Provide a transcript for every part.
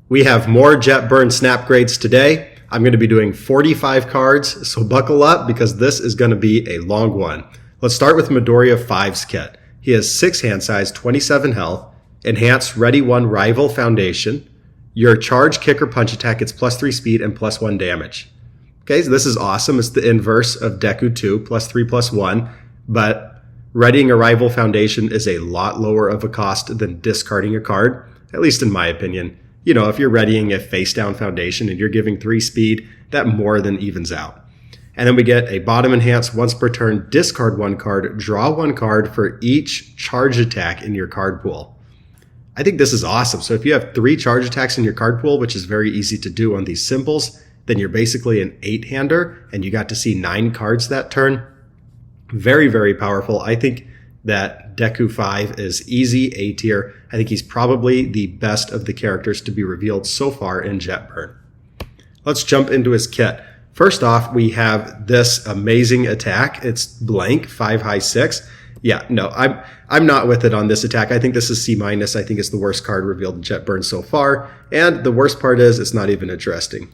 We have more Jet Burn snap grades today. I'm going to be doing 45 cards, so buckle up because this is going to be a long one. Let's start with Midoriya 5's kit. He has 6 hand size, 27 health, enhanced Ready 1 Rival Foundation. Your charge, kick, or punch attack gets +3 speed and +1 damage. Okay, so this is awesome. It's the inverse of Deku 2, +3, +1, but readying a Rival Foundation is a lot lower of a cost than discarding a card, at least in my opinion. You know, if you're readying a face-down foundation and you're giving 3 speed, that more than evens out. And then we get a bottom enhance once per turn, discard 1 card, draw 1 card for each charge attack in your card pool. I think this is awesome. So if you have 3 charge attacks in your card pool, which is very easy to do on these symbols, then you're basically an 8-hander and you got to see 9 cards that turn. Very, very powerful. I think that Deku 5 is easy A tier. I think he's probably the best of the characters to be revealed so far in Jet Burn. Let's jump into his kit. First off, we have this amazing attack. It's blank, 5 high 6. Yeah, no, I'm not with it on this attack. I think this is C-. I think it's the worst card revealed in Jet Burn so far. And the worst part is it's not even interesting.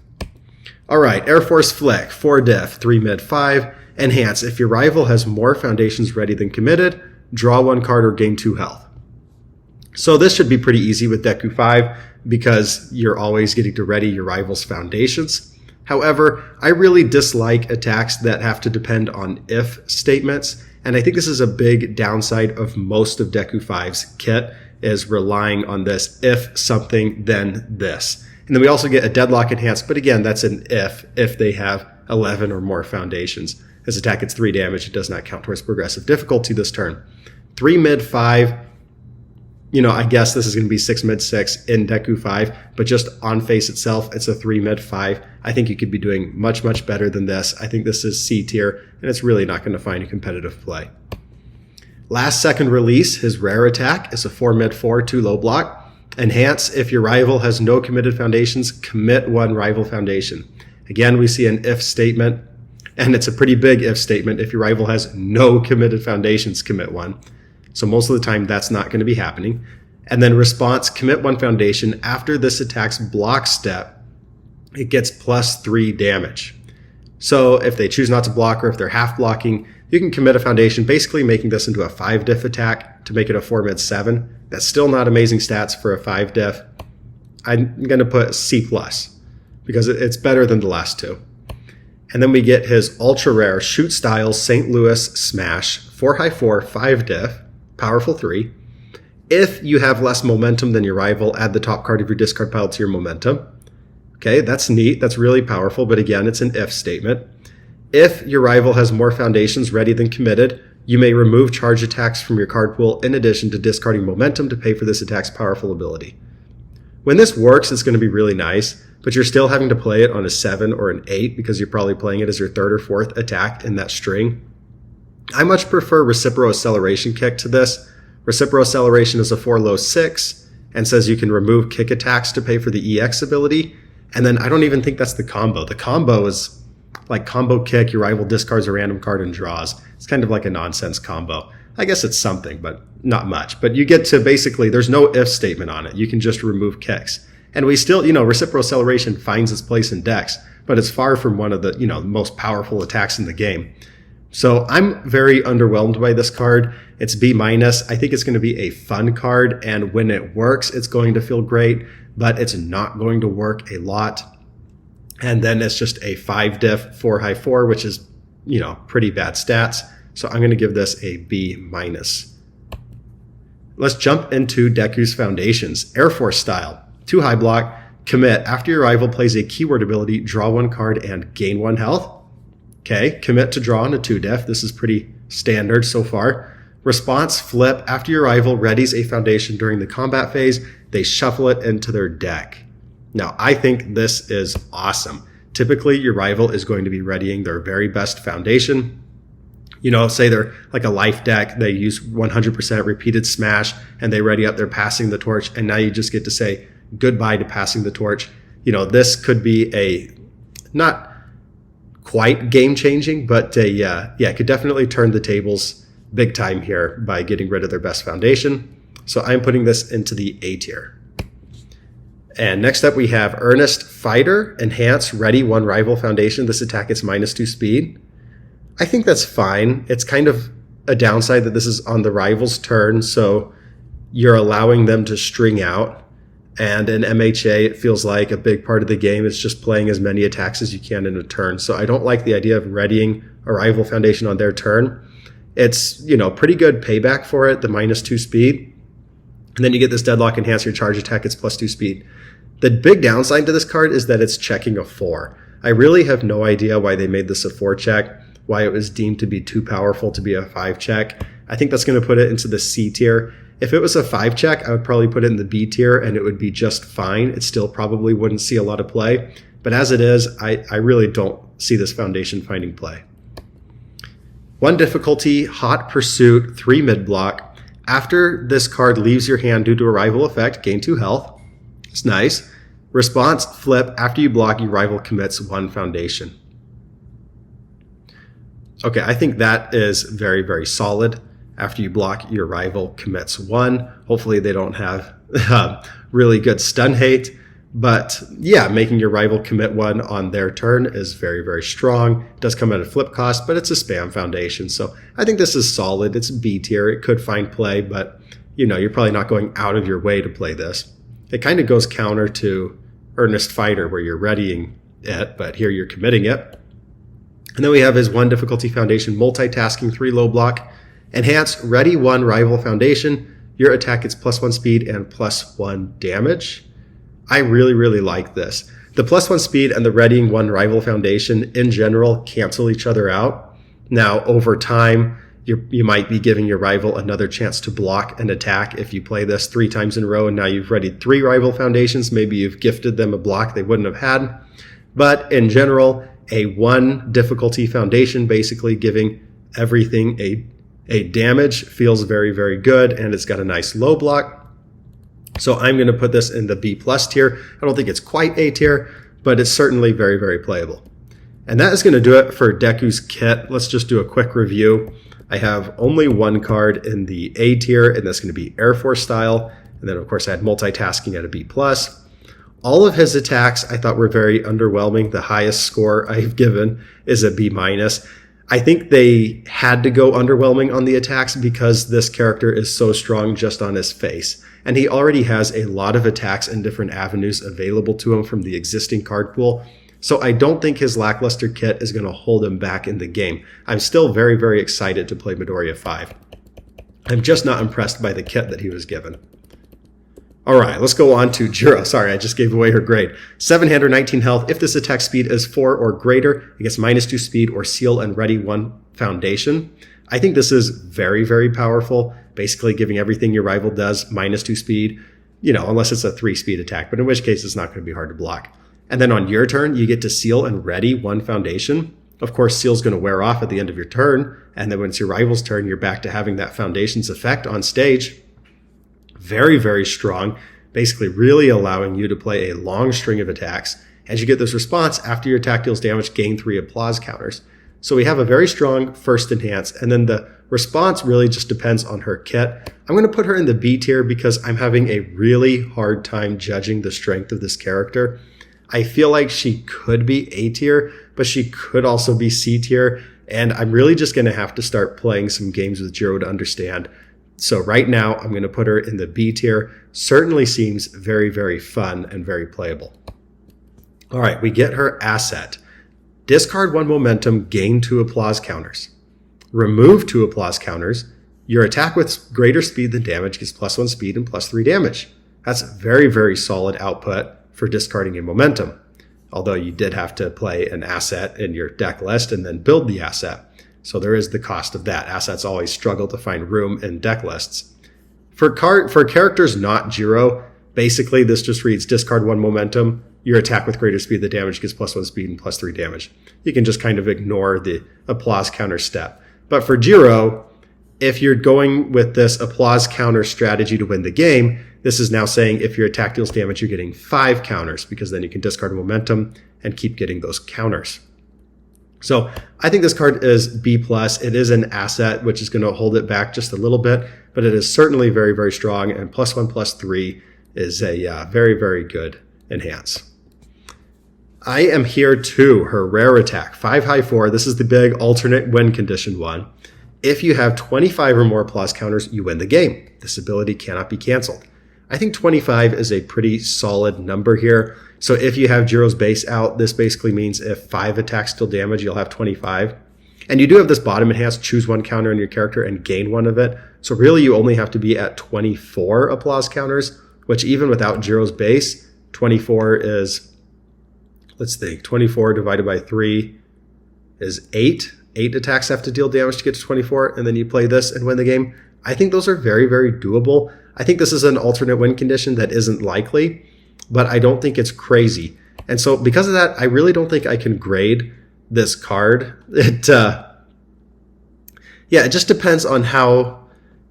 All right, Air Force Flick, 4 diff, 3 mid, 5. Enhance. If your rival has more foundations ready than committed, draw 1 card or gain 2 health. So this should be pretty easy with Deku 5 because you're always getting to ready your rival's foundations. However, I really dislike attacks that have to depend on if statements, and I think this is a big downside of most of Deku 5's kit is relying on this if something then this. And then we also get a deadlock enhance, but again, that's an if they have 11 or more foundations. His attack gets 3 damage. It does not count towards progressive difficulty this turn. 3 mid 5. You know, I guess this is going to be 6 mid 6 in Deku 5, but just on face itself, it's a 3 mid 5. I think you could be doing much, much better than this. I think this is C tier, and it's really not going to find a competitive play. Last second release, his rare attack is a 4 mid 4, 2 low block. Enhance, if your rival has no committed foundations, commit 1 rival foundation. Again, we see an if statement. And it's a pretty big if statement. If your rival has no committed foundations, commit 1. So most of the time, that's not going to be happening. And then response, commit 1 foundation. After this attack's block step, it gets +3 damage. So if they choose not to block or if they're half blocking, you can commit a foundation, basically making this into a 5 diff attack to make it a 4 mid 7. That's still not amazing stats for a 5 diff. I'm going to put C+ because it's better than the last 2. And then we get his ultra rare Shoot Styles St. Louis Smash, 4 high 4, 5 diff, powerful 3. If you have less momentum than your rival, add the top card of your discard pile to your momentum. Okay, that's neat. That's really powerful. But again, it's an if statement. If your rival has more foundations ready than committed, you may remove charge attacks from your card pool in addition to discarding momentum to pay for this attack's powerful ability. When this works, it's going to be really nice, but you're still having to play it on a 7 or an 8 because you're probably playing it as your 3rd or 4th attack in that string. I much prefer Reciprocal Acceleration Kick to this. Reciprocal Acceleration is a 4 low 6 and says you can remove kick attacks to pay for the EX ability. And then I don't even think that's the combo. The combo is like combo kick, your rival discards a random card and draws. It's kind of like a nonsense combo. I guess it's something, but not much. But you get to basically, there's no if statement on it. You can just remove kicks. And we still, Reciprocal Acceleration finds its place in decks, but it's far from one of the, most powerful attacks in the game. So I'm very underwhelmed by this card. It's B-. I think it's going to be a fun card, and when it works, it's going to feel great, but it's not going to work a lot. And then it's just a 5 diff, 4 high 4, which is, pretty bad stats. So I'm going to give this a B-. Let's jump into Deku's foundations. Air Force style. 2 high block, commit. After your rival plays a keyword ability, draw 1 card and gain 1 health. Okay, commit to draw on a 2 diff. This is pretty standard so far. Response, flip. After your rival readies a foundation during the combat phase, they shuffle it into their deck. Now, I think this is awesome. Typically, your rival is going to be readying their very best foundation. Say they're like a life deck, they use 100% repeated smash, and they ready up their passing the torch, and now you just get to say goodbye to passing the torch. This could be a not quite game-changing, but it could definitely turn the tables big time here by getting rid of their best foundation. So I'm putting this into the A tier. And next up we have Earnest Fighter, Enhance, Ready, 1 Rival Foundation. This attack gets -2 speed. I think that's fine. It's kind of a downside that this is on the rival's turn, so you're allowing them to string out. And in MHA, it feels like a big part of the game is just playing as many attacks as you can in a turn. So I don't like the idea of readying a rival foundation on their turn. It's, pretty good payback for it, the -2 speed. And then you get this Deadlock Enhance, your charge attack, it's +2 speed. The big downside to this card is that it's checking a 4. I really have no idea why they made this a 4 check, why it was deemed to be too powerful to be a 5 check. I think that's going to put it into the C tier. If it was a 5 check, I would probably put it in the B tier and it would be just fine. It still probably wouldn't see a lot of play. But as it is, I really don't see this foundation finding play. 1 difficulty, Hot Pursuit, 3 mid block. After this card leaves your hand due to a rival effect, gain 2 health. It's nice. Response, flip. After you block, your rival commits 1 foundation. Okay, I think that is very, very solid. After you block, your rival commits 1. Hopefully they don't have really good stun hate. But yeah, making your rival commit 1 on their turn is very, very strong. It does come at a flip cost, but it's a spam foundation. So I think this is solid. It's B tier. It could find play, but you're probably not going out of your way to play this. It kind of goes counter to Earnest Fighter where you're readying it, but here you're committing it. And then we have his 1 difficulty foundation, multitasking, 3 low block. Enhance, ready 1 rival foundation. Your attack gets +1 speed and +1 damage. I really, really like this. The +1 speed and the readying 1 rival foundation in general cancel each other out. Now, over time, you might be giving your rival another chance to block an attack if you play this 3 times in a row and now you've readied 3 rival foundations. Maybe you've gifted them a block they wouldn't have had. But in general, a 1 difficulty foundation basically giving everything a damage feels very, very good, and it's got a nice low block. So I'm going to put this in the B+ tier. I don't think it's quite A tier, but it's certainly very, very playable. And that is going to do it for Deku's kit. Let's just do a quick review. I have only 1 card in the A tier, and that's going to be Air Force style. And then, of course, I had multitasking at a B+. All of his attacks I thought were very underwhelming. The highest score I've given is a B-. I think they had to go underwhelming on the attacks because this character is so strong just on his face. And he already has a lot of attacks and different avenues available to him from the existing card pool. So I don't think his lackluster kit is going to hold him back in the game. I'm still very, very excited to play Midoriya 5. I'm just not impressed by the kit that he was given. All right, let's go on to Jiro. Sorry, I just gave away her grade. 7-hander, 19 health. If this attack speed is 4 or greater, it gets -2 speed or seal and ready 1 foundation. I think this is very, very powerful, basically giving everything your rival does -2 speed, unless it's a 3 speed attack, but in which case it's not going to be hard to block. And then on your turn, you get to seal and ready 1 foundation. Of course, seal's going to wear off at the end of your turn, and then when it's your rival's turn, you're back to having that foundation's effect on stage. Very, very strong, basically really allowing you to play a long string of attacks. As you get this response, after your attack deals damage, gain 3 applause counters. So we have a very strong first enhance, and then the response really just depends on her kit. I'm going to put her in the B tier because I'm having a really hard time judging the strength of this character. I feel like she could be A tier, but she could also be C tier, and I'm really just going to have to start playing some games with Jiro to understand. So right now, I'm going to put her in the B tier. Certainly seems very, very fun and very playable. All right, we get her asset. Discard 1 momentum, gain 2 applause counters. Remove 2 applause counters. Your attack with greater speed than damage gets +1 speed and +3 damage. That's very, very solid output for discarding a momentum. Although you did have to play an asset in your deck list and then build the asset. So there is the cost of that. Assets always struggle to find room in deck lists. For characters not Jiro, basically this just reads discard 1 momentum. Your attack with greater speed than damage gets +1 speed and +3 damage. You can just kind of ignore the applause counter step. But for Jiro, if you're going with this applause counter strategy to win the game, this is now saying if your attack deals damage, you're getting 5 counters because then you can discard momentum and keep getting those counters. So I think this card is B+. It is an asset, which is going to hold it back just a little bit, but it is certainly very, very strong. And +1/+3 is a very, very good enhance. I am here too, her rare attack, 5 high 4. This is the big alternate win condition one. If you have 25 or more applause counters, you win the game. This ability cannot be canceled. I think 25 is a pretty solid number here. So if you have Jiro's base out, this basically means if 5 attacks deal damage, you'll have 25. And you do have this bottom enhance, choose 1 counter on your character and gain 1 of it. So really you only have to be at 24 applause counters, which even without Jiro's base, 24 is, let's think, 24 divided by 3 is 8. 8 attacks have to deal damage to get to 24, and then you play this and win the game. I think those are very, very doable. I think this is an alternate win condition that isn't likely, but I don't think it's crazy. And so because of that, I really don't think I can grade this card. It just depends on how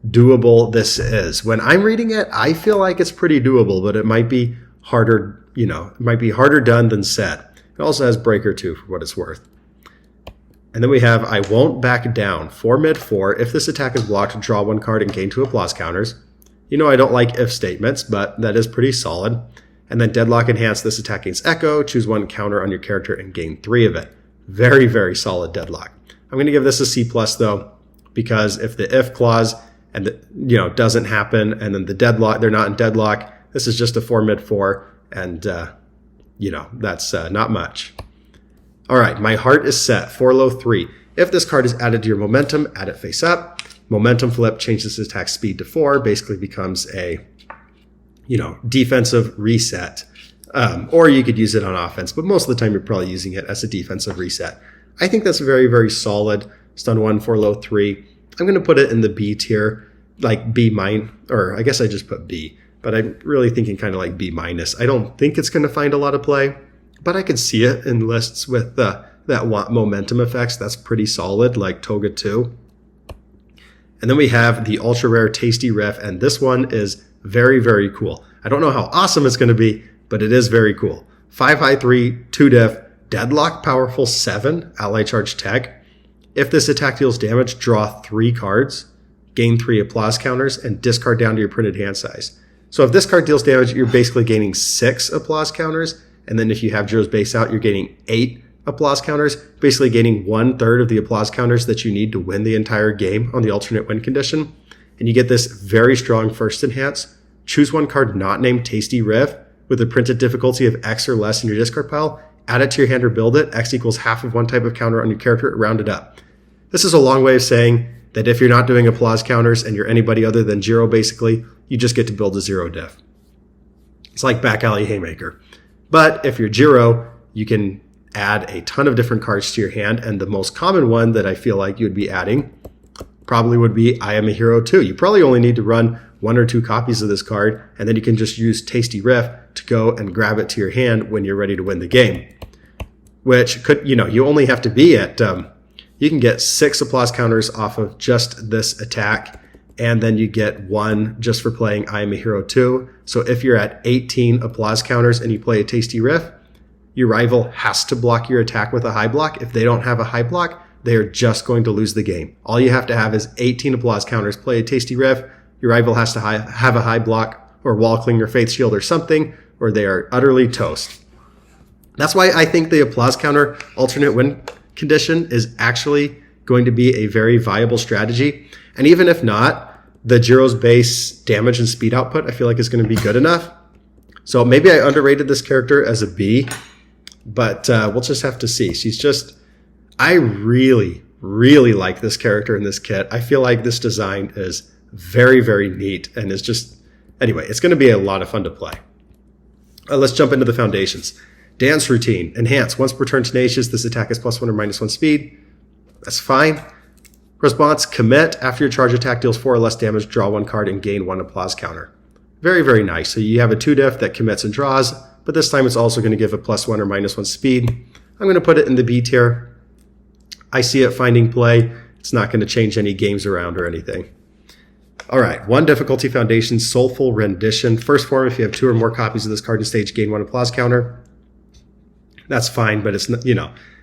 doable this is. When I'm reading it, I feel like it's pretty doable, but it might be harder, it might be harder done than said. It also has Breaker 2 for what it's worth. And then we have I Won't Back Down, 4 mid 4. If this attack is blocked, draw 1 card and gain 2 applause counters. You know I don't like if statements, but that is pretty solid. And then Deadlock Enhance, this attack gains Echo, choose 1 counter on your character and gain 3 of it. Very, very solid Deadlock. I'm going to give this a C+ though, because if the if clause and doesn't happen, and then the deadlock, they're not in deadlock, this is just a 4 mid 4, and that's not much. All right, My Heart is Set, 4 low 3. If this card is added to your momentum, add it face up. Momentum flip changes its attack speed to 4, basically becomes a, defensive reset. Or you could use it on offense, but most of the time you're probably using it as a defensive reset. I think that's very, very solid. Stun 1, 4 low 3. I'm going to put it in the B tier, like B minus, or I guess I just put B, but I'm really thinking kind of like B minus. I don't think it's going to find a lot of play, but I could see it in lists with that want momentum effects. That's pretty solid, like Toga 2. And then we have the ultra rare Tasty Riff, and this one is very, very cool. I don't know how awesome it's going to be, but it is very cool. 5 high 3, 2 diff, Deadlock powerful 7, ally charge tech. If this attack deals damage, draw 3 cards, gain 3 applause counters, and discard down to your printed hand size. So if this card deals damage, you're basically gaining 6 applause counters. And then if you have Jiro's base out, you're gaining 8 applause counters, basically gaining 1/3 of the applause counters that you need to win the entire game on the alternate win condition. And you get this very strong first enhance. Choose 1 card not named Tasty Riff with a printed difficulty of X or less in your discard pile. Add it to your hand or build it. X equals half of 1 type of counter on your character, round it up. This is a long way of saying that if you're not doing applause counters and you're anybody other than Jiro, basically, you just get to build a 0 diff. It's like Back Alley Haymaker. But if you're Jiro, you can add a ton of different cards to your hand, and the most common one that I feel like you would be adding probably would be I Am a Hero 2. You probably only need to run 1 or 2 copies of this card, and then you can just use Tasty Riff to go and grab it to your hand when you're ready to win the game. Which could, you only have to be at, you can get 6 applause counters off of just this attack, and then you get 1 just for playing I Am a Hero 2. So if you're at 18 applause counters and you play a Tasty Riff, your rival has to block your attack with a high block. If they don't have a high block, they are just going to lose the game. All you have to have is 18 applause counters, play a Tasty Riff, your rival has to have a high block or Wall Cling or Faith Shield or something, or they are utterly toast. That's why I think the applause counter alternate win condition is actually going to be a very viable strategy. And even if not, the Jiro's base damage and speed output I feel like is going to be good enough. So maybe I underrated this character as a B, but we'll just have to see. I really, really like this character in this kit. I feel like this design is very, very neat and is just, anyway, it's going to be a lot of fun to play. Let's jump into the foundations. Dance Routine, Enhance. Once per turn Tenacious, this attack is +1 or -1 speed. That's fine. Response, Commit. After your charge attack deals 4 or less damage, draw 1 card and gain 1 applause counter. Very, very nice. So you have a 2 diff that commits and draws, but this time it's also going to give a +1 or -1 speed. I'm going to put it in the B tier. I see it finding play. It's not going to change any games around or anything. All right, 1 difficulty foundation, Soulful Rendition. First form, if you have 2 or more copies of this card in stage, gain 1 applause counter. That's fine, but it's not,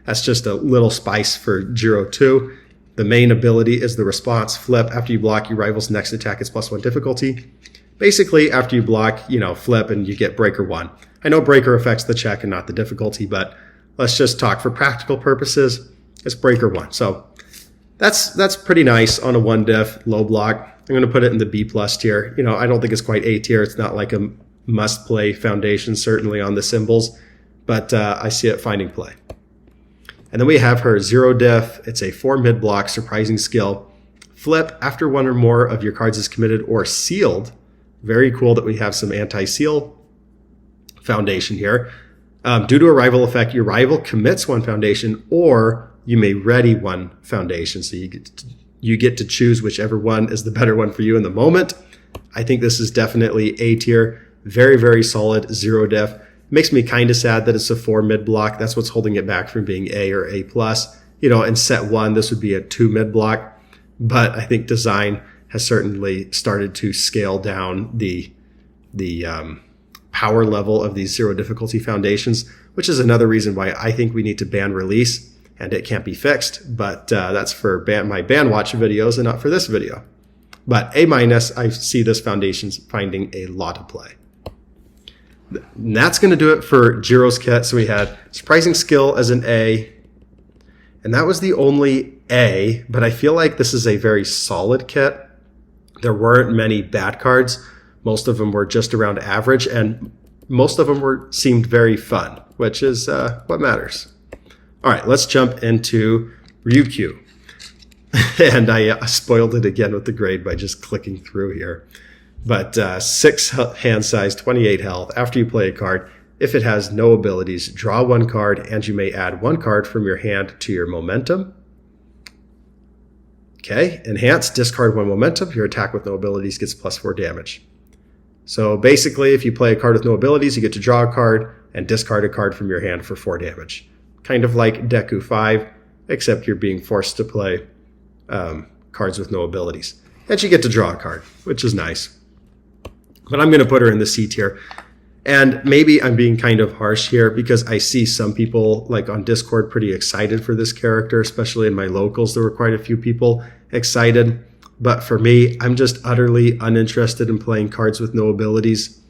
that's just a little spice for Jiro 2. The main ability is the response, Flip. After you block, your rival's next attack is +1 difficulty. Basically, after you block, flip and you get Breaker 1. I know breaker affects the check and not the difficulty, but let's just talk for practical purposes. It's breaker 1. So that's pretty nice on a 1 diff, low block. I'm going to put it in the B+ tier. You know, I don't think it's quite A tier. It's not like a must-play foundation, certainly on the symbols, but I see it finding play. And then we have her 0 diff. It's a 4 mid block, surprising skill. Flip after 1 or more of your cards is committed or sealed. Very cool that we have some anti-seal foundation here. Due to a rival effect, your rival commits 1 foundation, or you may ready 1 foundation. So you get to choose whichever one is the better one for you in the moment. I think this is definitely A tier. Very, very solid 0 diff. Makes me kind of sad that it's a 4 mid block. That's what's holding it back from being A or A+. You know, in set 1, this would be a 2 mid block. But I think design has certainly started to scale down the power level of these 0 difficulty foundations, which is another reason why I think we need to ban release, and it can't be fixed. But that's for my ban watch videos and not for this video. But A-, I see this foundation finding a lot of play. And that's going to do it for Jiro's kit. So we had surprising skill as an A, and that was the only A, but I feel like this is a very solid kit. There weren't many bad cards. Most of them were just around average, and most of them seemed very fun, which is what matters. All right, let's jump into Ryukyu. And I spoiled it again with the grade by just clicking through here. But 6 hand size, 28 health. After you play a card, if it has no abilities, draw 1 card, and you may add 1 card from your hand to your momentum. Okay, enhance, discard 1 momentum. Your attack with no abilities gets +4 damage. So basically, if you play a card with no abilities, you get to draw a card and discard a card from your hand for 4 damage. Kind of like Deku 5, except you're being forced to play cards with no abilities. And you get to draw a card, which is nice. But I'm going to put her in the C tier. And maybe I'm being kind of harsh here because I see some people like on Discord pretty excited for this character, especially in my locals. There were quite a few people excited. But for me, I'm just utterly uninterested in playing cards with no abilities.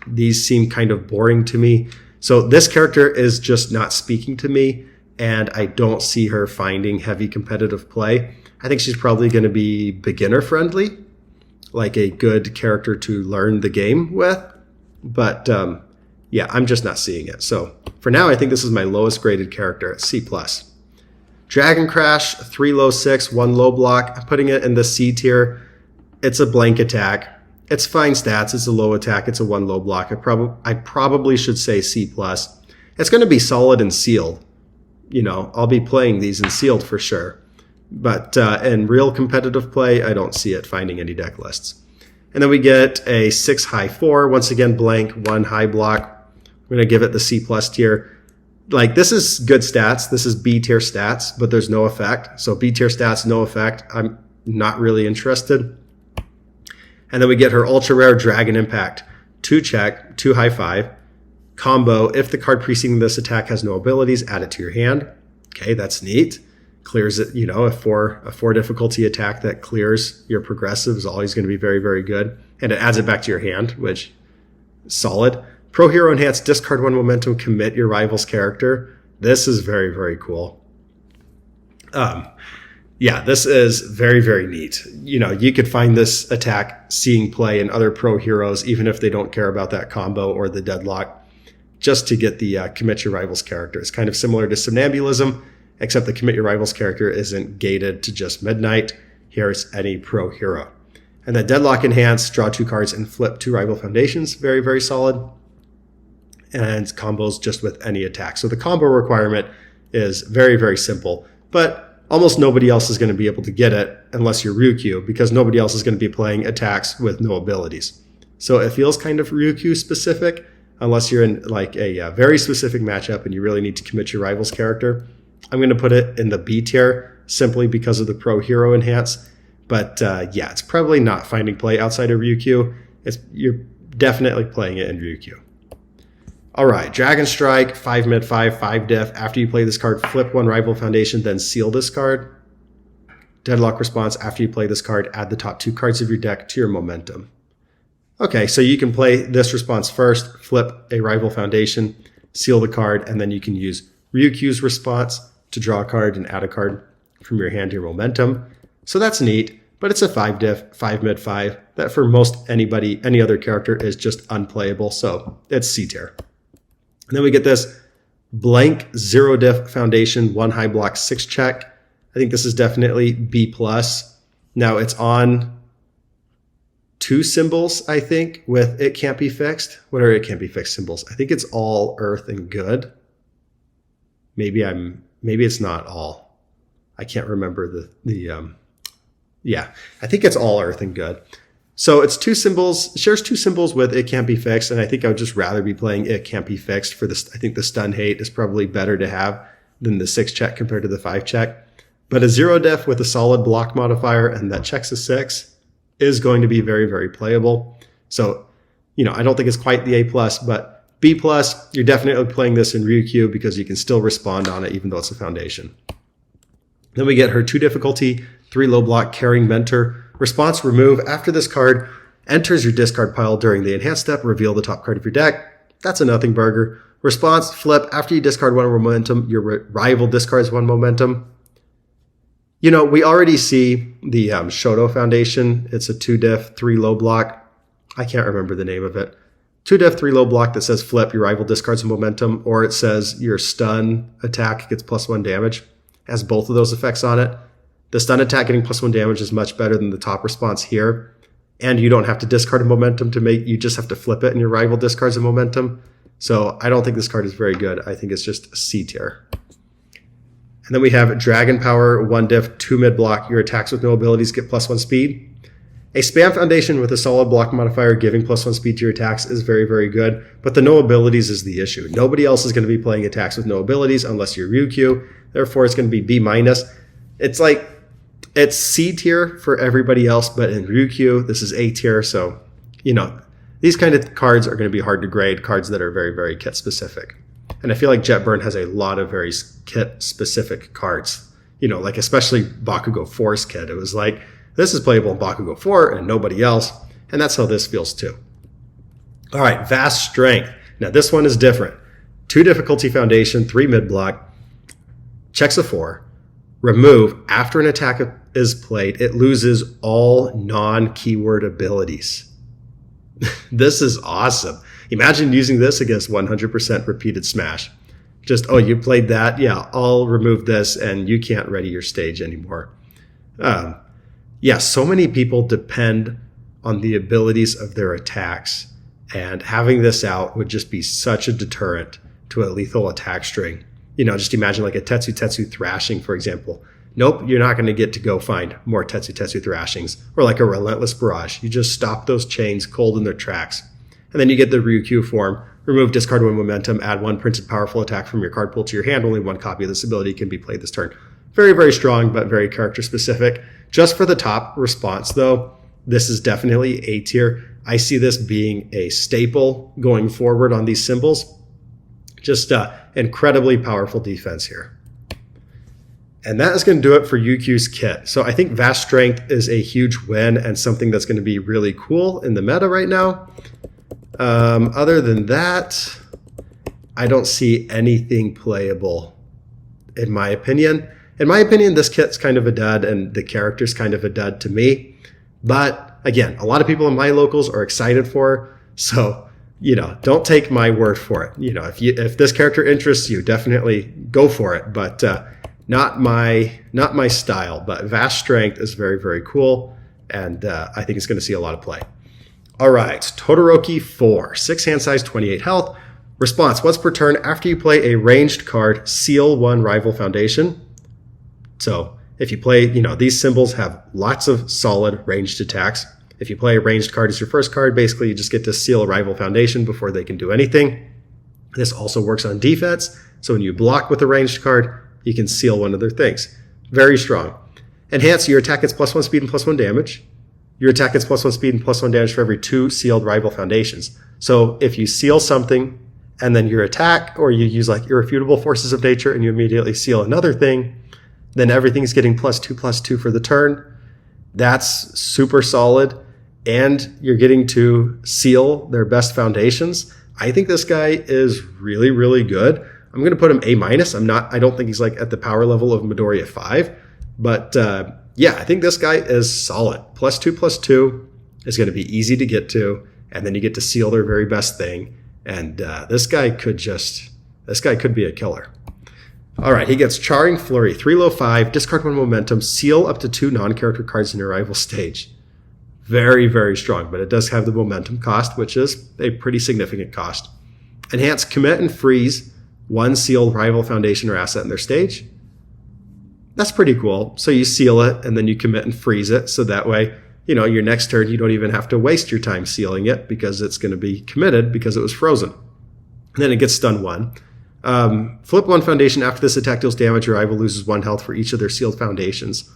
These seem kind of boring to me. So this character is just not speaking to me, and I don't see her finding heavy competitive play. I think she's probably going to be beginner friendly, like a good character to learn the game with. But yeah, I'm just not seeing it. So for now, I think this is my lowest graded character at C+. Dragon Crash, 3 low 6, 1 low block. I'm putting it in the C tier. It's a blank attack. It's fine stats. It's a low attack. It's a 1 low block. I probably should say C+. It's going to be solid and sealed. You know, I'll be playing these in sealed for sure. But in real competitive play, I don't see it finding any deck lists. And then we get a 6 high 4. Once again, blank, 1 high block. I'm going to give it the C+ tier. Like, this is good stats. This is B tier stats, but there's no effect. So B tier stats, no effect. I'm not really interested. And then we get her ultra rare Dragon Impact. 2 check, 2 high 5. Combo, if the card preceding this attack has no abilities, add it to your hand. Okay, that's neat. Clears it, you know, a 4 difficulty attack that clears your progressive is always going to be very, very good. And it adds it back to your hand, which is solid. Pro Hero Enhance, discard 1 momentum, commit your rival's character. This is very, very cool. Yeah, this is very, very neat. You know, you could find this attack seeing play in other pro heroes, even if they don't care about that combo or the deadlock, just to get the commit your rival's character. It's kind of similar to Somnambulism, except the commit your rival's character isn't gated to just midnight. Here it's any pro hero. And then Deadlock Enhance, draw 2 cards and flip 2 rival foundations. Very, very solid. And combos just with any attack. So the combo requirement is very, very simple. But almost nobody else is going to be able to get it unless you're Ryukyu, because nobody else is going to be playing attacks with no abilities. So it feels kind of Ryukyu specific, unless you're in like a very specific matchup and you really need to commit your rival's character. I'm going to put it in the B tier simply because of the Pro Hero Enhance. But yeah, it's probably not finding play outside of Ryukyu. You're definitely playing it in Ryukyu. All right, Dragon Strike, 5 mid 5, 5 diff. After you play this card, flip 1 rival foundation, then seal this card. Deadlock Response, after you play this card, add the top 2 cards of your deck to your momentum. Okay, so you can play this response first, flip a rival foundation, seal the card, and then you can use Ryukyu's response to draw a card and add a card from your hand to your momentum. So that's neat, but it's a 5 diff, 5 mid 5, that for most anybody, any other character is just unplayable, so it's C tier. And then we get this blank 0 diff foundation, 1 high block, 6 check. I think this is definitely B+. Now it's on 2 symbols, I think, with It Can't Be Fixed. What are It Can't Be Fixed symbols? I think it's all earth and good. Maybe it's not all. I can't remember yeah, I think it's all earth and good. So it's 2 symbols, shares 2 symbols with It Can't Be Fixed, and I think I would just rather be playing It Can't Be Fixed for this. I think the stun hate is probably better to have than the 6 check compared to the 5 check. But a 0 diff with a solid block modifier and that checks a 6 is going to be very, very playable. So, I don't think it's quite the A+, but B+, you're definitely playing this in Ryukyu because you can still respond on it even though it's a foundation. Then we get her 2 difficulty, 3 low block Caring Mentor. Response, remove. After this card enters your discard pile during the enhanced step, reveal the top card of your deck. That's a nothing burger. Response, flip. After you discard 1 momentum, your rival discards 1 momentum. We already see the Shoto Foundation. It's a 2 diff, 3 low block. I can't remember the name of it. 2 diff, 3 low block that says flip, your rival discards a momentum, or it says your stun attack gets +1 damage. It has both of those effects on it. The stun attack getting +1 damage is much better than the top response here. And you don't have to discard a momentum you just have to flip it and your rival discards a momentum. So I don't think this card is very good. I think it's just C tier. And then we have Dragon Power, 1 diff, 2 mid block. Your attacks with no abilities get +1 speed. A spam foundation with a solid block modifier giving +1 speed to your attacks is very, very good. But the no abilities is the issue. Nobody else is going to be playing attacks with no abilities unless you're Ryukyu. Therefore, it's going to be B-. It's C tier for everybody else, but in Ryukyu, this is A tier. So, these kind of cards are going to be hard to grade, cards that are very, very kit specific. And I feel like Jet Burn has a lot of very kit-specific cards. Especially Bakugo 4's kit. It was like, this is playable in Bakugo 4 and nobody else. And that's how this feels too. All right, Vast Strength. Now this one is different. 2 difficulty foundation, 3 mid block, checks a 4. Remove. After an attack is played, it loses all non-keyword abilities. This is awesome. Imagine using this against 100% repeated smash. Just, you played that? Yeah, I'll remove this and you can't ready your stage anymore. So many people depend on the abilities of their attacks, and having this out would just be such a deterrent to a lethal attack string. Just imagine like a Tetsu thrashing, for example. Nope, you're not going to get to go find more Tetsu thrashings, or like a Relentless Barrage. You just stop those chains cold in their tracks. And then you get the Ryukyu form. Remove, discard 1 momentum, add 1 printed powerful attack from your card pool to your hand. Only 1 copy of this ability can be played this turn. Very, very strong, but very character specific. Just for the top response, though, this is definitely A tier. I see this being a staple going forward on these symbols. Just incredibly powerful defense here. And that is going to do it for Ryukyu's kit. So I think Vast Strength is a huge win and something that's going to be really cool in the meta right now. Other than that, I don't see anything playable, in my opinion. In my opinion, this kit's kind of a dud, and the character's kind of a dud to me. But again, a lot of people in my locals are excited for her, so don't take my word for it. If this character interests you, definitely go for it. But not my style. But Vast Strength is very, very cool, and I think it's going to see a lot of play. All right, Todoroki 4, 6 hand size, 28 health. Response, once per turn, after you play a ranged card, seal 1 rival foundation. So if you play, these symbols have lots of solid ranged attacks. If you play a ranged card as your first card, basically you just get to seal a rival foundation before they can do anything. This also works on defense. So when you block with a ranged card, you can seal one of their things. Very strong. Enhance, your attack gets +1 speed and +1 damage. Your attack gets +1 speed and +1 damage for every 2 sealed rival foundations. So if you seal something and then your attack, or you use like irrefutable forces of nature and you immediately seal another thing, then everything's getting +2/+2 for the turn. That's super solid. and you're getting to seal their best foundations. I think this guy is really, really good. I'm going to put him A-. I don't think he's like at the power level of Midoriya 5, but yeah, I think this guy is solid. +2/+2 is going to be easy to get to, and then you get to seal their very best thing. And this guy could be a killer. All right, he gets Charring Flurry, 3 low 5, discard 1 momentum, seal up to 2 non-character cards in your rival stage. Very, very strong, but it does have the momentum cost, which is a pretty significant cost. Enhance, commit, and freeze 1 sealed rival foundation or asset in their stage. That's pretty cool. So you seal it, and then you commit and freeze it, so that way, your next turn, you don't even have to waste your time sealing it because it's going to be committed because it was frozen. And then it gets stun 1. Flip 1 foundation. After this attack deals damage, your rival loses 1 health for each of their sealed foundations.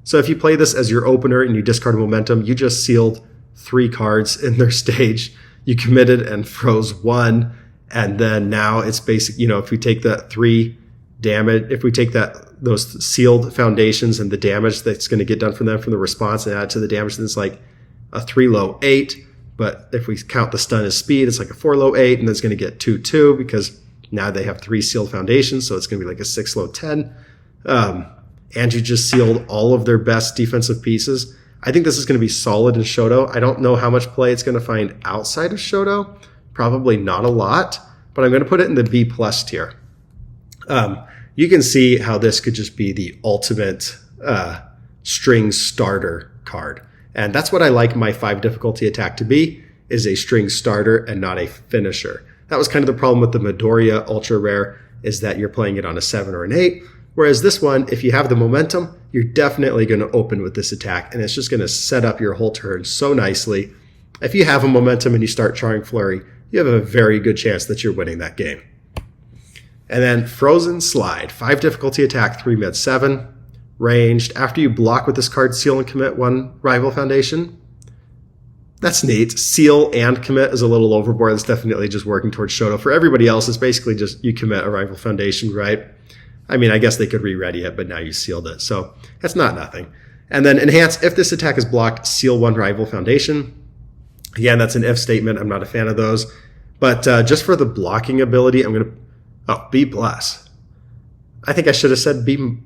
So if you play this as your opener and you discard momentum, you just sealed 3 cards in their stage. You committed and froze 1. And then now it's basic, if we take that 3 damage, if we take those sealed foundations and the damage that's going to get done from them from the response and add to the damage, then it's like a 3 low 8. But if we count the stun as speed, it's like a 4 low 8, and then it's going to get 2/2 because now they have 3 sealed foundations, so it's going to be like a 6 low 10. And you just sealed all of their best defensive pieces. I think this is going to be solid in Shoto. I don't know how much play it's going to find outside of Shoto. Probably not a lot, but I'm going to put it in the B+ tier. You can see how this could just be the ultimate string starter card. And that's what I like my 5 difficulty attack to be, is a string starter and not a finisher. That was kind of the problem with the Midoriya Ultra Rare, is that you're playing it on a 7 or an 8. Whereas this one, if you have the momentum, you're definitely going to open with this attack, and it's just going to set up your whole turn so nicely. If you have a momentum and you start Charring Flurry, you have a very good chance that you're winning that game. And then Frozen Slide, 5 difficulty attack, 3 mid 7, ranged. After you block with this card, seal and commit 1 rival foundation. That's neat. Seal and commit is a little overboard. It's definitely just working towards Shoto. For everybody else, it's basically just you commit a rival foundation, right? I mean, I guess they could re-ready it, but now you sealed it. So that's not nothing. And then enhance, if this attack is blocked, seal 1 rival foundation. Again, that's an if statement. I'm not a fan of those. But just for the blocking ability, I'm going to... Oh, B+. I think I should have said B,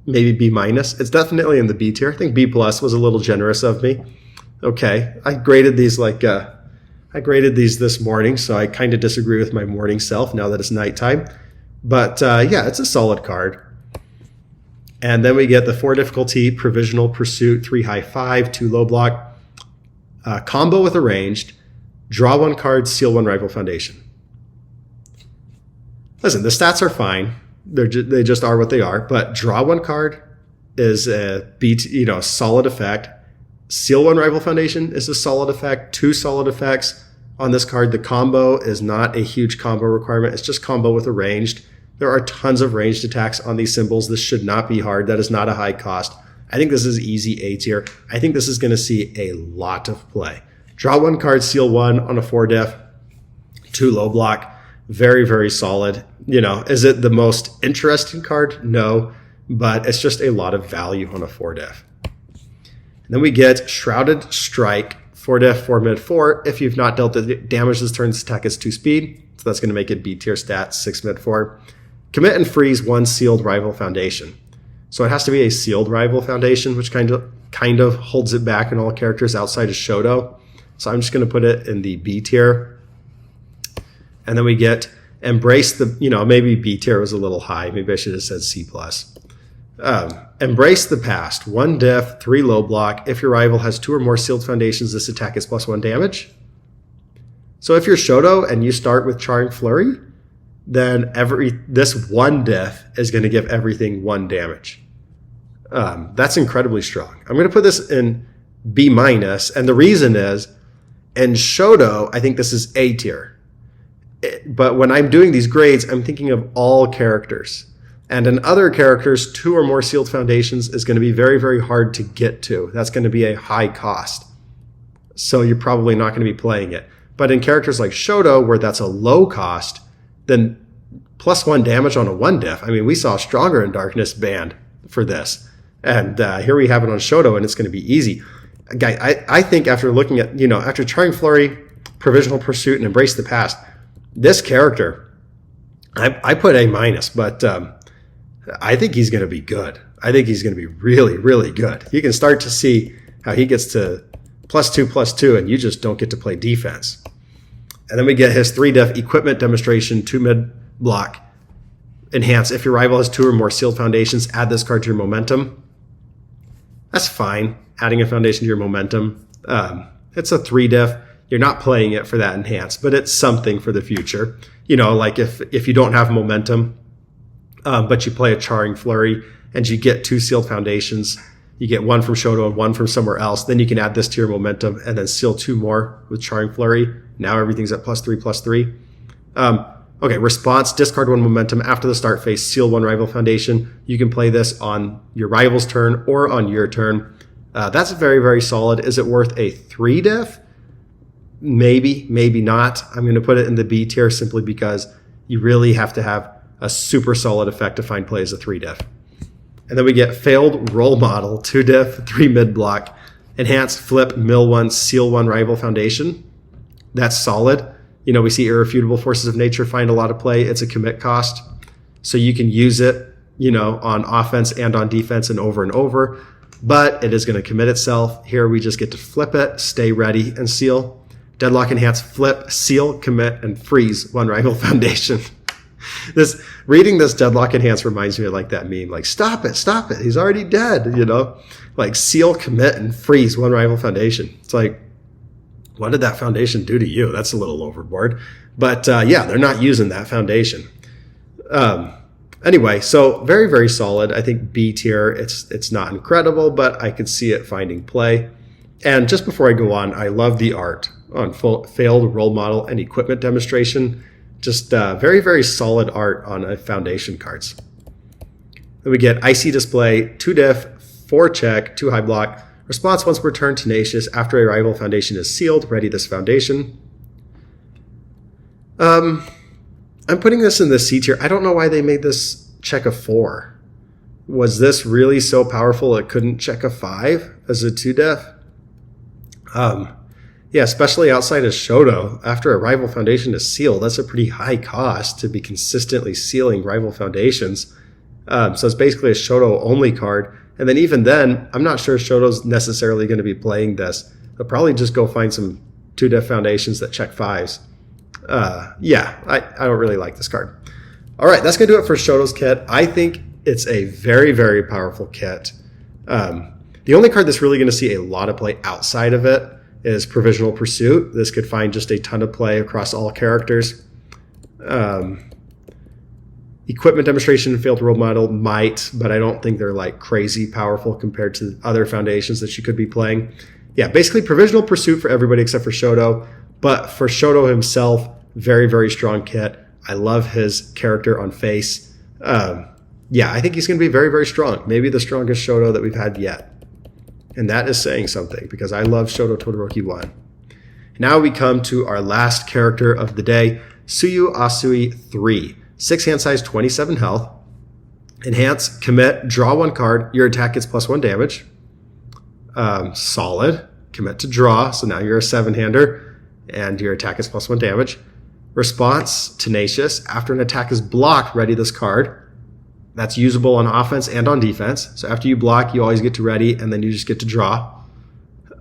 maybe B-. It's definitely in the B tier. I think B+ was a little generous of me. Okay, I graded these this morning, so I kind of disagree with my morning self now that it's nighttime. But yeah, it's a solid card. And then we get the 4 difficulty Provisional Pursuit, 3 high 5, 2 low block. Combo with a ranged. Draw 1 card, seal 1 rival foundation. Listen, the stats are fine. They just are what they are. But draw 1 card is a solid effect. Seal 1 rival foundation is a solid effect. 2 solid effects on this card. The combo is not a huge combo requirement. It's just combo with a ranged. There are tons of ranged attacks on these symbols. This should not be hard. That is not a high cost. I think this is easy A tier. I think this is going to see a lot of play. Draw 1 card, seal 1 on a 4 diff, 2 low block. Very, very solid. Is it the most interesting card? No, but it's just a lot of value on a 4 diff. And then we get Shrouded Strike, 4 diff, 4 mid 4. If you've not dealt the damage this turn, this attack is 2 speed. So that's going to make it B tier stats, 6 mid 4. Commit and freeze 1 sealed rival foundation. So it has to be a sealed rival foundation, which kind of holds it back in all characters outside of Shoto. So I'm just going to put it in the B tier. And then we get Embrace the, maybe B tier was a little high. Maybe I should have said C+. Embrace the Past, 1 diff, 3 low block. If your rival has 2 or more sealed foundations, this attack is +1 damage. So if you're Shoto and you start with Charring Flurry, then this 1 diff is going to give everything 1 damage. That's incredibly strong. I'm going to put this in B-, and the reason is, in Shoto, I think this is A tier. But when I'm doing these grades, I'm thinking of all characters. And in other characters, 2 or more sealed foundations is going to be very, very hard to get to. That's going to be a high cost. So you're probably not going to be playing it. But in characters like Shoto, where that's a low cost, then +1 damage on a 1 diff. I mean, we saw Stronger in Darkness banned for this. And here we have it on Shoto, and it's going to be easy. Guy, I think after looking at, after Charming Flurry, Provisional Pursuit, and Embrace the Past, this character, I put A minus, but I think he's going to be good. I think he's going to be really, really good. You can start to see how he gets to +2/+2, and you just don't get to play defense. And then we get his 3-def Equipment Demonstration, 2 mid block. Enhance. If your rival has 2 or more sealed foundations, add this card to your momentum. That's fine. Adding a foundation to your momentum. It's a 3-def. You're not playing it for that enhance, but it's something for the future. Like if you don't have momentum, but you play a Charring Flurry and you get 2 sealed foundations, you get 1 from Shoto and 1 from somewhere else, then you can add this to your momentum and then seal 2 more with Charring Flurry. Now everything's at +3/+3. Okay, response, discard 1 momentum after the start phase, seal 1 rival foundation. You can play this on your rival's turn or on your turn. That's very, very solid. Is it worth a 3-def? Maybe, maybe not. I'm going to put it in the B tier simply because you really have to have a super solid effect to find play as a 3-def. And then we get Failed Role Model, 2-def, 3 mid block, Enhance, Flip, Mill 1, Seal 1 rival foundation. That's solid. We see Irrefutable Forces of Nature find a lot of play. It's a commit cost. So you can use it, on offense and on defense and over, but it is going to commit itself. Here we just get to flip it, stay ready, and seal. Deadlock, Enhance, Flip, Seal, Commit, and Freeze 1 rival foundation. Reading this Deadlock Enhance reminds me of like that meme, like, stop it, he's already dead, like seal, commit, and freeze 1 rival foundation. It's like, what did that foundation do to you? That's a little overboard. But yeah, they're not using that foundation. Anyway, so very, very solid. I think B tier, it's not incredible, but I could see it finding play. And just before I go on, I love the art on Failed Role Model and Equipment Demonstration. Just very, very solid art on foundation cards. Then we get Icy Display, 2-def, 4-check, 2 high block. Response once per turn, Tenacious. After a rival foundation is sealed, ready this foundation. I'm putting this in the C tier. I don't know why they made this check a 4. Was this really so powerful it couldn't check a 5 as a 2-def? Yeah, especially outside of Shoto, after a rival foundation is sealed, that's a pretty high cost to be consistently sealing rival foundations. So it's basically a Shoto only card. And then even then, I'm not sure Shoto's necessarily going to be playing this. They'll probably just go find some 2-def foundations that check 5s. Yeah, I don't really like this card. All right, that's going to do it for Shoto's kit. I think it's a very, very powerful kit. The only card that's really going to see a lot of play outside of it is Provisional Pursuit. This could find just a ton of play across all characters. Equipment Demonstration and Failed Role Model might, but I don't think they're like crazy powerful compared to other foundations that you could be playing. Yeah, basically Provisional Pursuit for everybody except for Shoto. But for Shoto himself, very, very strong kit. I love his character on face. Yeah, I think he's going to be very, very strong. Maybe the strongest Shoto that we've had yet. And that is saying something because I love Shoto Todoroki 1. Now we come to our last character of the day, Tsuyu Asui 3. 6 hand size, 27 health. Enhance, commit, draw 1 card. Your attack gets +1 damage. Solid. Commit to draw. So now you're a 7-hander and your attack is +1 damage. Response, Tenacious. After an attack is blocked, ready this card. That's usable on offense and on defense. So after you block, you always get to ready, and then you just get to draw.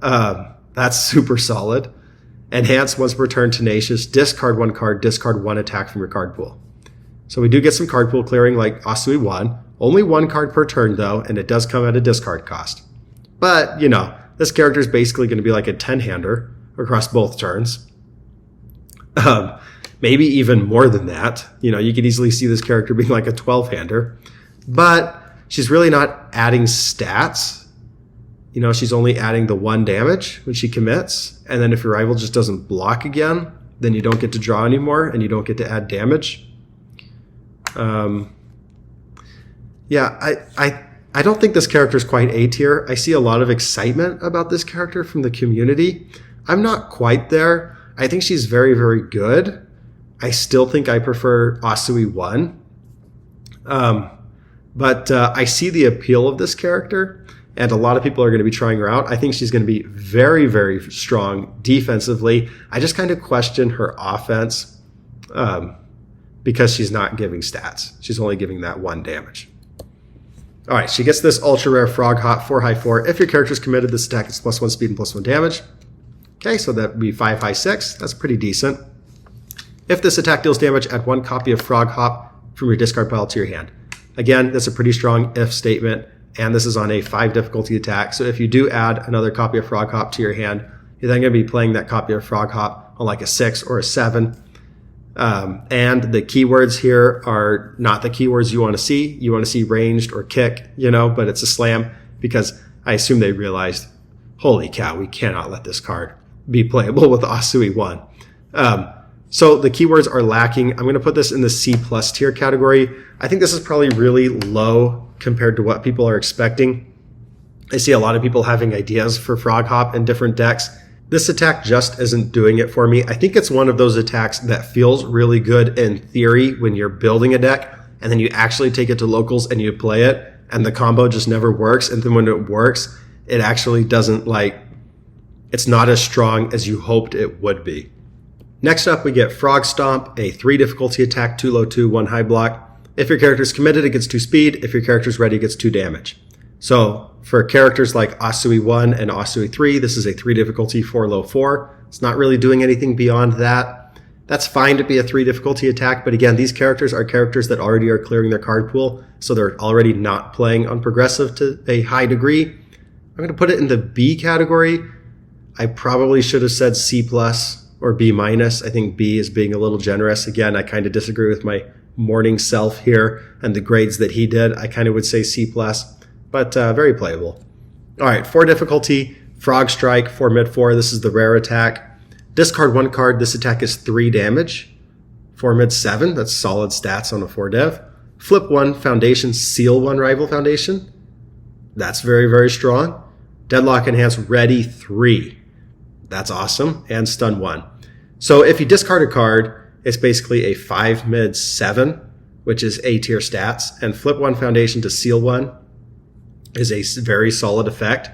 That's super solid. Enhance once per turn, Tenacious. Discard 1 card, discard 1 attack from your card pool. So we do get some card pool clearing like Asui 1. Only 1 card per turn, though, and it does come at a discard cost. But, this character is basically going to be like a 10-hander across both turns. Maybe even more than that. You could easily see this character being like a 12-hander. But she's really not adding stats. She's only adding the 1 damage when she commits. And then if your rival just doesn't block again, then you don't get to draw anymore and you don't get to add damage. Yeah, I don't think this character is quite A tier. I see a lot of excitement about this character from the community. I'm not quite there. I think she's very, very good. I still think I prefer Asui 1. But I see the appeal of this character. and a lot of people are going to be trying her out. I think she's going to be very, very strong defensively. I just kind of question her offense because she's not giving stats. She's only giving that 1 damage. All right, she gets this ultra rare Frog Hop 4 high 4. If your character is committed, this attack is +1 speed and +1 damage. Okay, so that would be 5 high 6. That's pretty decent. If this attack deals damage, add 1 copy of Frog Hop from your discard pile to your hand. Again, that's a pretty strong if statement, and this is on a 5 difficulty attack. So if you do add another copy of Frog Hop to your hand, you're then going to be playing that copy of Frog Hop on like a 6 or a 7. And the keywords here are not the keywords you want to see. You want to see ranged or kick, but it's a slam because I assume they realized, holy cow, we cannot let this card be playable with Asui 1. So the keywords are lacking. I'm going to put this in the C+ tier category. I think this is probably really low compared to what people are expecting. I see a lot of people having ideas for Frog Hop in different decks. This attack just isn't doing it for me. I think it's one of those attacks that feels really good in theory when you're building a deck, and then you actually take it to locals and you play it, and the combo just never works. And then when it works, it actually doesn't it's not as strong as you hoped it would be. Next up, we get Frog Stomp, a 3 difficulty attack, 2 low 2, 1 high block. If your character is committed, it gets 2 speed. If your character is ready, it gets 2 damage. So for characters like Asui 1 and Asui 3, this is a 3 difficulty, 4 low 4. It's not really doing anything beyond that. That's fine to be a 3 difficulty attack, but again, these characters are characters that already are clearing their card pool, so they're already not playing on progressive to a high degree. I'm going to put it in the B category. I probably should have said C+ or B-. I think B is being a little generous. Again, I kind of disagree with my morning self here and the grades that he did. I kind of would say C+, but very playable. All right, 4 difficulty, Frog Strike, 4 mid 4. This is the rare attack. Discard 1 card. This attack is 3 damage. 4 mid 7. That's solid stats on a 4 dev. Flip 1 Foundation, seal 1 Rival Foundation. That's very, very strong. Deadlock Enhance, ready 3. That's awesome. And stun 1. So if you discard a card, it's basically a 5 mid 7, which is A tier stats. And flip 1 Foundation to seal 1 is a very solid effect.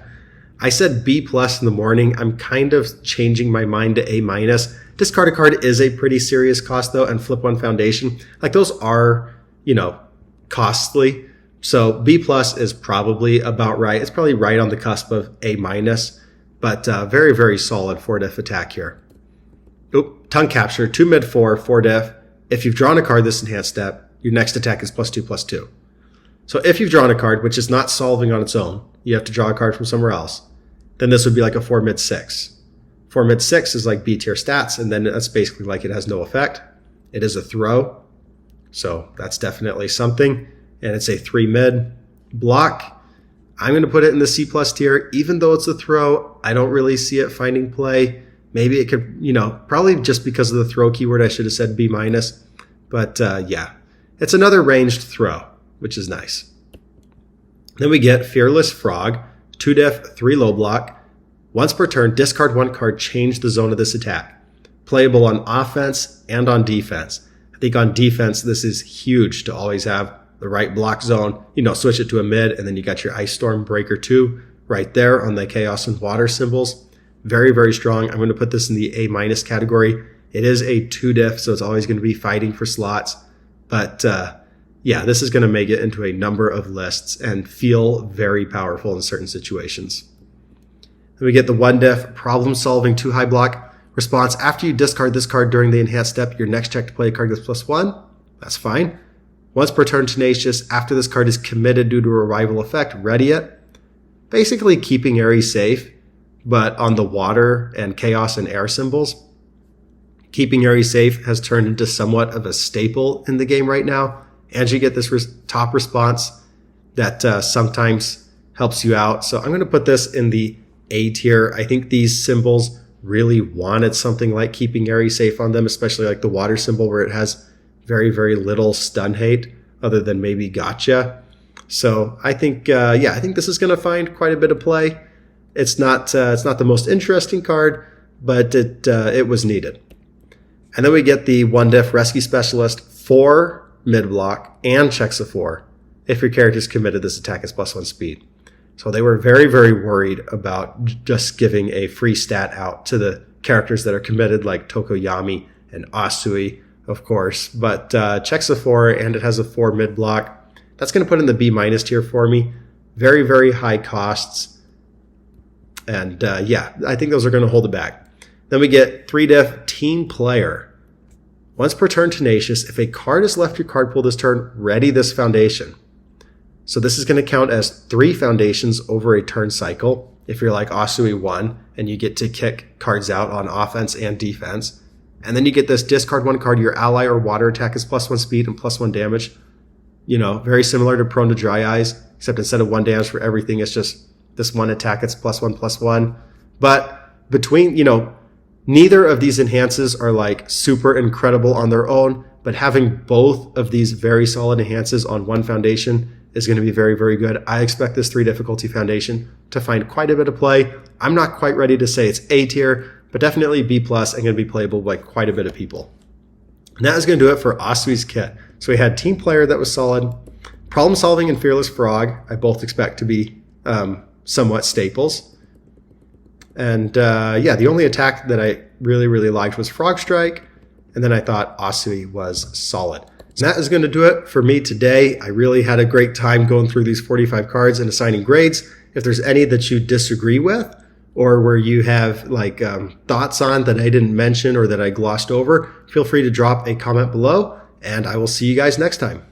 I said B+ in the morning. I'm kind of changing my mind to A-. Discard a card is a pretty serious cost though, and flip 1 Foundation. Those are, costly. So B+ is probably about right. It's probably right on the cusp of A-, but very, very solid 4 diff attack here. Oop, Tongue Capture, 2 mid 4, 4 diff. If you've drawn a card this enhanced step, your next attack is +2/+2. So if you've drawn a card, which is not solving on its own, you have to draw a card from somewhere else, then this would be like a 4 mid 6. 4 mid 6 is like B tier stats, and then that's basically like it has no effect. It is a throw, so that's definitely something. And it's a 3 mid block. I'm going to put it in the C+ tier. Even though it's a throw, I don't really see it finding play. Maybe it could, probably just because of the throw keyword, I should have said B-. But yeah, it's another ranged throw, which is nice. Then we get Fearless Frog, 2 diff, 3 low block. Once per turn, discard 1 card, change the zone of this attack. Playable on offense and on defense. I think on defense, this is huge to always have the right block zone. Switch it to a mid, and then you got your Ice Storm Breaker 2 right there on the Chaos and Water symbols. Very, very strong. I'm going to put this in the A- category. It is a 2 diff, so it's always going to be fighting for slots. But yeah, this is going to make it into a number of lists and feel very powerful in certain situations. Then we get the 1 diff, Problem Solving 2 high block. Response, after you discard this card during the enhanced step, your next check to play a card gets +1. That's fine. Once per turn, Tenacious, after this card is committed due to a rival effect, ready it. Basically keeping Ares safe, but on the water and chaos and air symbols. Keeping Ares safe has turned into somewhat of a staple in the game right now. And you get this top response that sometimes helps you out. So I'm going to put this in the A tier. I think these symbols really wanted something like keeping Ares safe on them, especially like the water symbol where it has very, very little stun hate other than maybe gotcha. So I think, I think this is going to find quite a bit of play. It's not the most interesting card, but it was needed. And then we get the 1 diff Rescue Specialist, 4 mid block and checks a 4. If your character is committed, this attack is +1 speed. So they were very, very worried about just giving a free stat out to the characters that are committed, like Tokoyami and Asui, of course. But checks a 4, and it has a 4 mid block. That's going to put in the B- tier for me. Very, very high costs. And yeah, I think those are going to hold it back. Then we get 3-diff Team Player. Once per turn, Tenacious. If a card is left your card pool this turn, ready this foundation. So this is going to count as 3 foundations over a turn cycle. If you're like Asui 1 and you get to kick cards out on offense and defense. And then you get this discard 1 card. Your ally or water attack is +1 speed and +1 damage. You know, very similar to Prone to Dry Eyes, except instead of 1 damage for everything, it's just this 1 attack. It's +1/+1. But between, you know, neither of these enhances are like super incredible on their own, but having both of these very solid enhances on one foundation is going to be very, very good. I expect this 3 difficulty foundation to find quite a bit of play. I'm not quite ready to say it's A tier, but definitely B+, and going to be playable by quite a bit of people. And that is going to do it for Asui's kit. So we had Team Player that was solid. Problem Solving and Fearless Frog, I both expect to be somewhat staples. And yeah, the only attack that I really, really liked was Frog Strike. And then I thought Asui was solid. And that is going to do it for me today. I really had a great time going through these 45 cards and assigning grades. If there's any that you disagree with, or where you have like thoughts on that I didn't mention or that I glossed over, feel free to drop a comment below, and I will see you guys next time.